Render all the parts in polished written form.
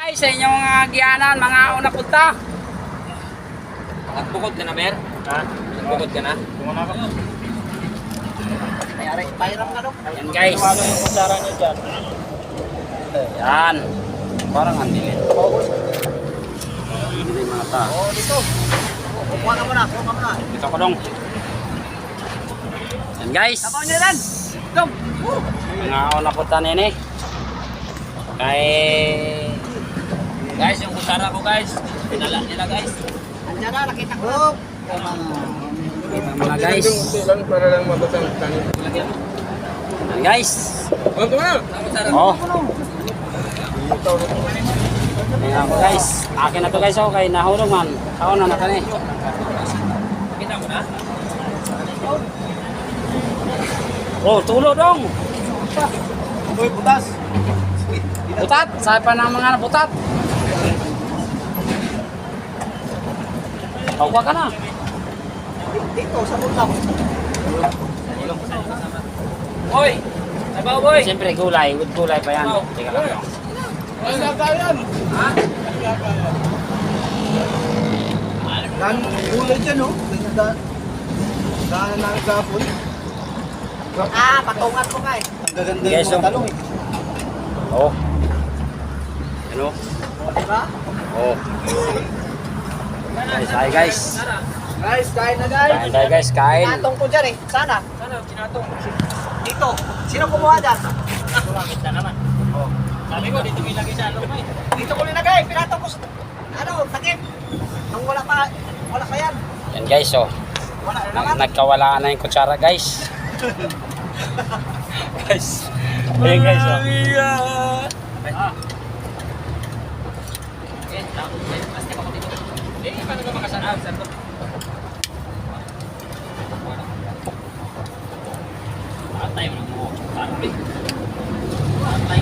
Guys, sa inyong giyanan, mga una punta. Nagbukod ka na, Mer? Ha? Nagbukod ka na? Tumuna ka. Mayari, pairam ka, no? Yan guys. Tumalo yung kutsara nyo dyan. Yan. Parang andilin. Hindi mga ta. Oo, dito. Kuha ka muna, kuha ka muna. Dito ko dong. Yan guys. Sabaw nyo yan! Dong! Mga una punta nini. Kay... Guys, yung kutsara ko, guys. Pinala nila, guys. Andiyan na, nakita ko. Mga guys. Para lang mabasang tanin. Lagyan mo. Yan guys. Oh, tumana! Oh. Ayan po guys. Akin na to guys. Oh, kay nahulog man. Saan na nakani. Kita mo na? Oh, tulo dong. Uy, butas! Butat. Saan pa ng mga butat? Pagwa ka na. Dito, sa bulak. Hoy! Sabaw, boy! Siyempre gulay. With gulay pa yan. Teka lang. Ay, nagkaya yan! Ha? Dan, ulay dyan, no? Daan na ang gapon. Ah, patungan ko, guys. Ang gaganda Guys, yung mga oh. talong, eh. Oh. Ano? Diba? Oh. Guys, hi guys. Guys, kain na, guys! Kain tayo guys. Kain. Kinatong ko dyan, eh. Sana. Sana, kinatong. Dito. Sino kumuha dyan? Bakit na naman? Oh. Sabi ko, dito ilagay sa along, eh. Dito ko nilagay. Pinatong ko sa... Ano, takip. Nung wala pa yan. Yan guys, oh. Wala na naman. Nagkawalaan na yung kutsara guys. Guys. Ayan guys, oh. Paano ka makasarap? Patay mo mo. Patay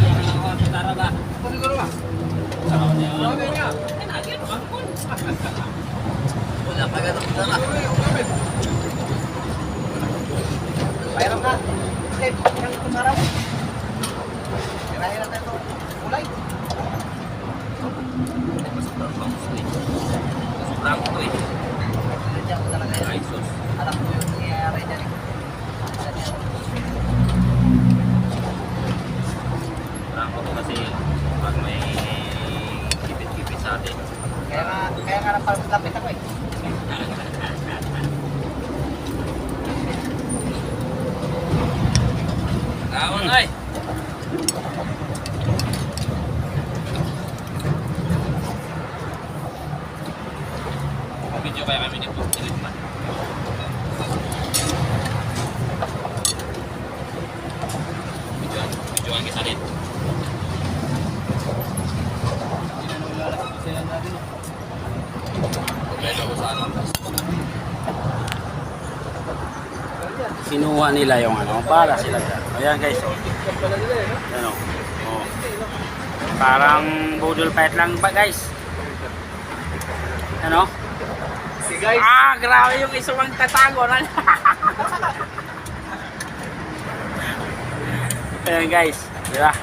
mo mo. Tara ba? Siguro ba? Sabi niya. Kinagin mo ang kun. Wala pa ganun tara. Pairam ka. Okay, yang kusara mo. Kirahin natin ito. Kulay. Sobrang ko eh. Nandiyan ko talaga yun. Ay, sus. Alam ko yung nangyayari dyan eh. Sobrang ko kasi pag may kipit-kipit sa atin. Kaya nga napalapit ako eh. Kaon ay! Video kaya kami dito. Delete man. Videoan kita dito. Problema ko sa ano. Kinuha nila yung ano. Para sila dyan. Ayan guys, oh. Ayan, oh. Oh. Parang budol fight lang ba guys? Ano? Si guys! Ah, grabe yung isang tatago na. Ayan guys, di ba?